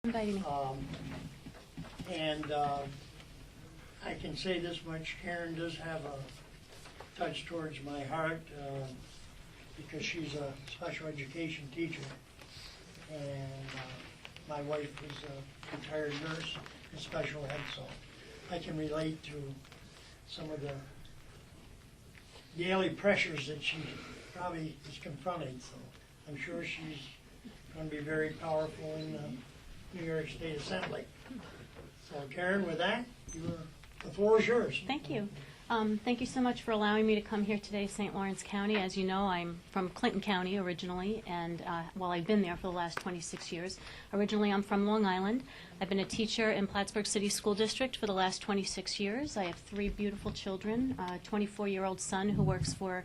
inviting me. I can say this much, Karen does have a touch towards my heart because she's a special education teacher. And my wife is a retired nurse and special ed, so I can relate to some of the daily pressures that she probably is confronting. So I'm sure she's going to be very powerful in the New York State Assembly. So Karen, with that, the floor is yours. Thank you. Thank you so much for allowing me to come here today, St. Lawrence County. As you know, I'm from Clinton County originally, and well, I've been there for the last 26 years. Originally, I'm from Long Island. I've been a teacher in Plattsburgh City School District for the last 26 years. I have 3 beautiful children, a 24-year-old son who works for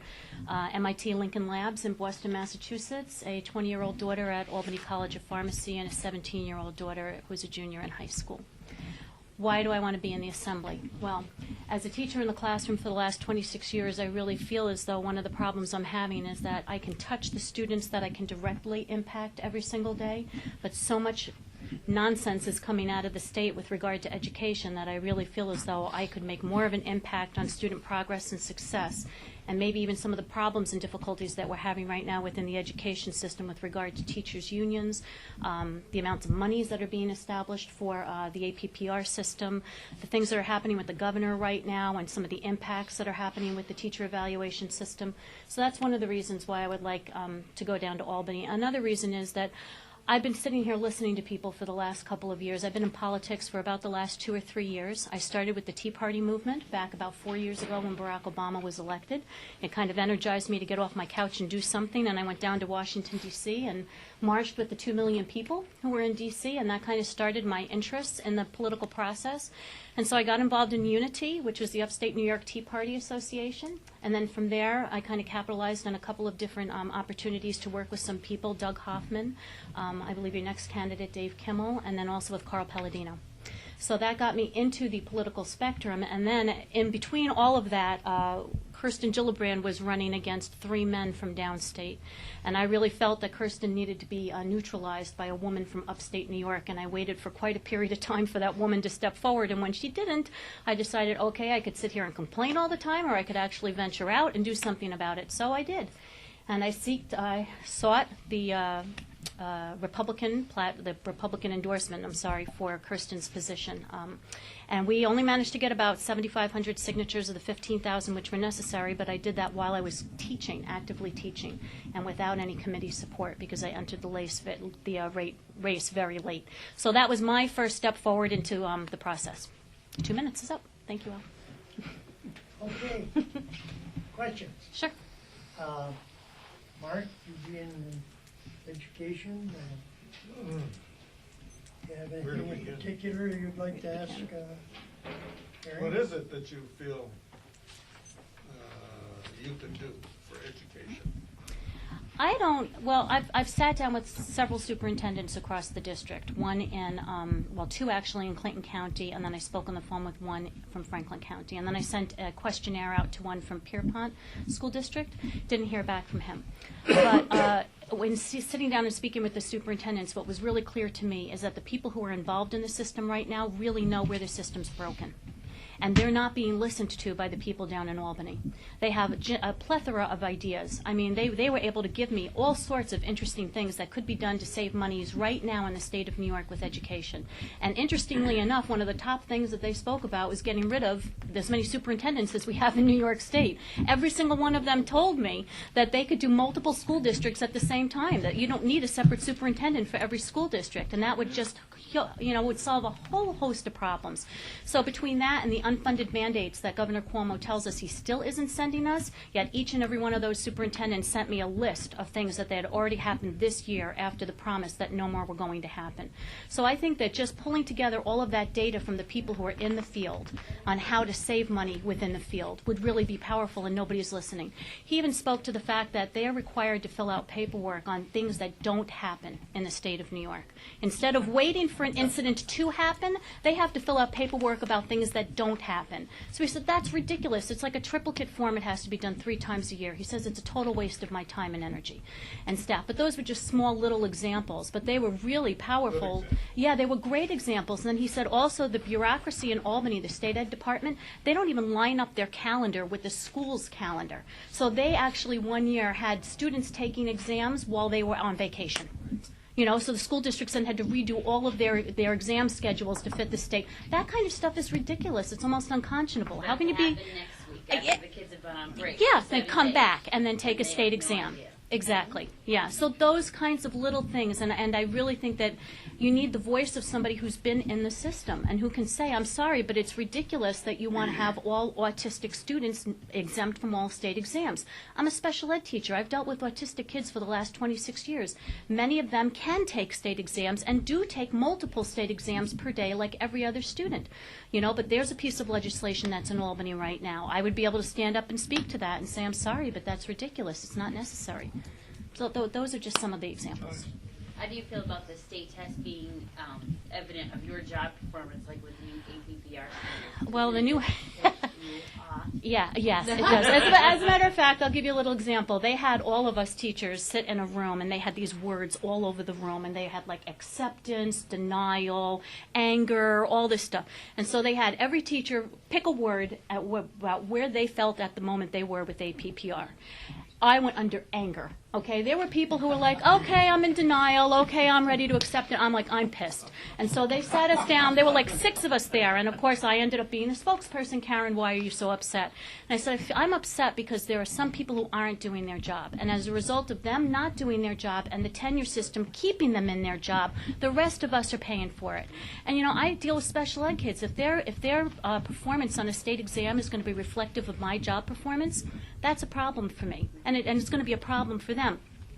MIT Lincoln Labs in Boston, Massachusetts, a 20-year-old daughter at Albany College of Pharmacy, and a 17-year-old daughter who's a junior in high school. Why do I want to be in the Assembly? Well, as a teacher in the classroom for the last 26 years, I really feel as though one of the problems I'm having is that I can touch the students that I can directly impact every single day, but so much nonsense is coming out of the state with regard to education that I really feel as though I could make more of an impact on student progress and success, and maybe even some of the problems and difficulties that we're having right now within the education system with regard to teachers' unions, the amounts of monies that are being established for the APPR system, the things that are happening with the governor right now, and some of the impacts that are happening with the teacher evaluation system. So that's one of the reasons why I would like to go down to Albany. Another reason is that I've been sitting here listening to people for the last couple of years. I've been in politics for about the last 2 or 3 years. I started with the Tea Party movement back about 4 years ago when Barack Obama was elected. It kind of energized me to get off my couch and do something, and I went down to Washington, D.C. and marched with the 2 million people who were in D.C., and that kind of started my interests in the political process. And so I got involved in Unity, which was the Upstate New York Tea Party Association. And then from there, I kind of capitalized on a couple of different opportunities to work with some people, Doug Hoffman, I believe your next candidate, Dave Kimmel, and then also with Carl Palladino. So that got me into the political spectrum. And then in between all of that, Kirsten Gillibrand was running against 3 men from downstate. And I really felt that Kirsten needed to be neutralized by a woman from upstate New York. And I waited for quite a period of time for that woman to step forward. And when she didn't, I decided, okay, I could sit here and complain all the time, or I could actually venture out and do something about it. So I did. And I sought the Republican endorsement, for Kirsten's position. And we only managed to get about 7,500 signatures of the 15,000 which were necessary, but I did that while I was teaching, actively teaching, and without any committee support because I entered the race very late. So that was my first step forward into the process. 2 minutes is up. Thank you all. Okay. Questions? Sure. Mark, you be in education? Do you have anything in particular you'd like to ask Karen? What is it that you feel you could do for education? I've sat down with several superintendents across the district, one in, 2 actually in Clinton County, and then I spoke on the phone with one from Franklin County. And then I sent a questionnaire out to one from Pierpont School District. Didn't hear back from him. But when sitting down and speaking with the superintendents, what was really clear to me is that the people who are involved in the system right now really know where the system's broken. And they're not being listened to by the people down in Albany. They have a plethora of ideas. I mean, they were able to give me all sorts of interesting things that could be done to save monies right now in the state of New York with education. And interestingly enough, one of the top things that they spoke about was getting rid of as many superintendents as we have in New York State. Every single one of them told me that they could do multiple school districts at the same time, that you don't need a separate superintendent for every school district, and that would just, would solve a whole host of problems. So between that and the unfunded mandates that Governor Cuomo tells us he still isn't sending us, yet each and every one of those superintendents sent me a list of things that they had already happened this year after the promise that no more were going to happen. So I think that just pulling together all of that data from the people who are in the field on how to save money within the field would really be powerful, and nobody's listening. He even spoke to the fact that they are required to fill out paperwork on things that don't happen in the state of New York. Instead of waiting for an incident to happen, they have to fill out paperwork about things that don't won't happen. So he said, that's ridiculous. It's like a triplicate form. It has to be done 3 times a year. He says it's a total waste of my time and energy and staff. But those were just small little examples, but they were really powerful. Yeah, they were great examples. And then he said also the bureaucracy in Albany, the state ed department, they don't even line up their calendar with the school's calendar. So they actually one year had students taking exams while they were on vacation. You know, so the school districts then had to redo all of their exam schedules to fit the state. That kind of stuff is ridiculous. It's almost unconscionable. How can you be... Next week after the kids have been on break. Yeah, for they 7 come days. back and then take a And they state have no exam. idea. Exactly, yeah. So those kinds of little things, and I really think that you need the voice of somebody who's been in the system and who can say, I'm sorry, but it's ridiculous that you want to have all autistic students exempt from all state exams. I'm a special ed teacher. I've dealt with autistic kids for the last 26 years. Many of them can take state exams and do take multiple state exams per day like every other student. You know, but there's a piece of legislation that's in Albany right now. I would be able to stand up and speak to that and say, I'm sorry, but that's ridiculous. It's not necessary. So those are just some of the examples. How do you feel about the state test being evident of your job performance, like with the new APPR? Well, the new... Yeah. Yes, it does. As a matter of fact, I'll give you a little example. They had all of us teachers sit in a room, and they had these words all over the room, and they had like acceptance, denial, anger, all this stuff. And so they had every teacher pick a word about where they felt at the moment they were with APPR. I went under anger. Okay, there were people who were like, okay, I'm in denial, okay, I'm ready to accept it. I'm like, I'm pissed. And so they sat us down. There were like 6 of us there, and of course I ended up being the spokesperson. Karen, why are you so upset? And I said, I'm upset because there are some people who aren't doing their job, and as a result of them not doing their job and the tenure system keeping them in their job, the rest of us are paying for it. And you know, I deal with special ed kids. If their performance on a state exam is going to be reflective of my job performance, that's a problem for me, and it's going to be a problem for them.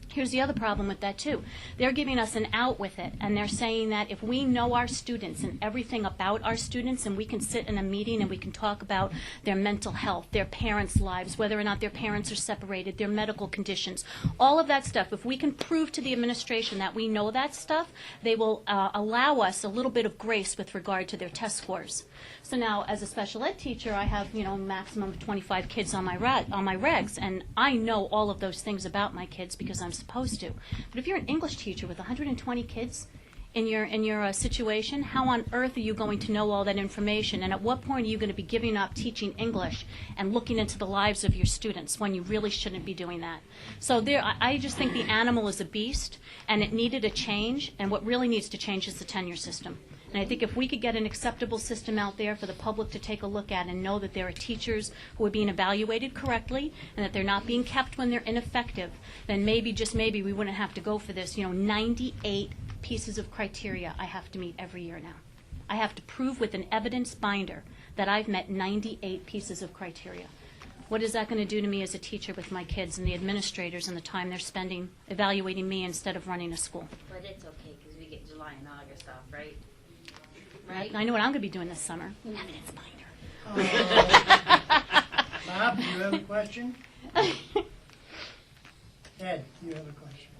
Here's the other problem with that, too. They're giving us an out with it, and they're saying that if we know our students and everything about our students, and we can sit in a meeting and we can talk about their mental health, their parents' lives, whether or not their parents are separated, their medical conditions, all of that stuff, if we can prove to the administration that we know that stuff, they will allow us a little bit of grace with regard to their test scores. So now, as a special ed teacher, I have, you know, maximum of 25 kids on my regs, and I know all of those things about my kids because I'm supposed to. But if you're an English teacher with 120 kids in your situation, how on earth are you going to know all that information? And at what point are you going to be giving up teaching English and looking into the lives of your students when you really shouldn't be doing that? So I just think the animal is a beast, and it needed a change, and what really needs to change is the tenure system. And I think if we could get an acceptable system out there for the public to take a look at and know that there are teachers who are being evaluated correctly and that they're not being kept when they're ineffective, then maybe, just maybe, we wouldn't have to go for this, 98 pieces of criteria I have to meet every year now. I have to prove with an evidence binder that I've met 98 pieces of criteria. What is that going to do to me as a teacher with my kids and the administrators and the time they're spending evaluating me instead of running a school? But it's okay because we get July and August off, right? Right? I know what I'm going to be doing this summer. Evidence binder. Bob, do you have a question? Ed, do you have a question?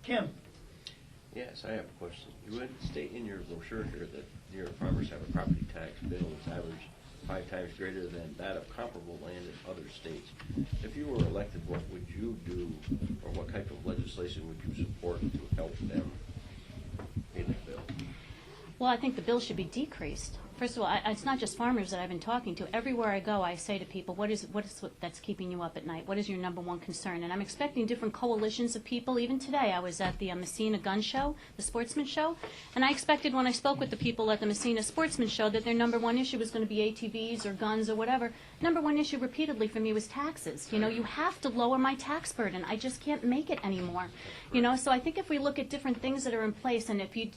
Tim? Yes, I have a question. You would state in your brochure here that your farmers have a property tax bill that's average 5 times greater than that of comparable land in other states. If you were elected, what would you do, or what type of legislation would you support to help them pay that bill? Well, I think the bill should be decreased. First of all, it's not just farmers that I've been talking to. Everywhere I go, I say to people, what is that's keeping you up at night? What is your number one concern? And I'm expecting different coalitions of people. Even today, I was at the Messina Gun Show, the Sportsman Show, and I expected when I spoke with the people at the Messina Sportsman Show that their number one issue was going to be ATVs or guns or whatever. Number one issue repeatedly for me was taxes. You have to lower my tax burden. I just can't make it anymore. So I think if we look at different things that are in place, and if you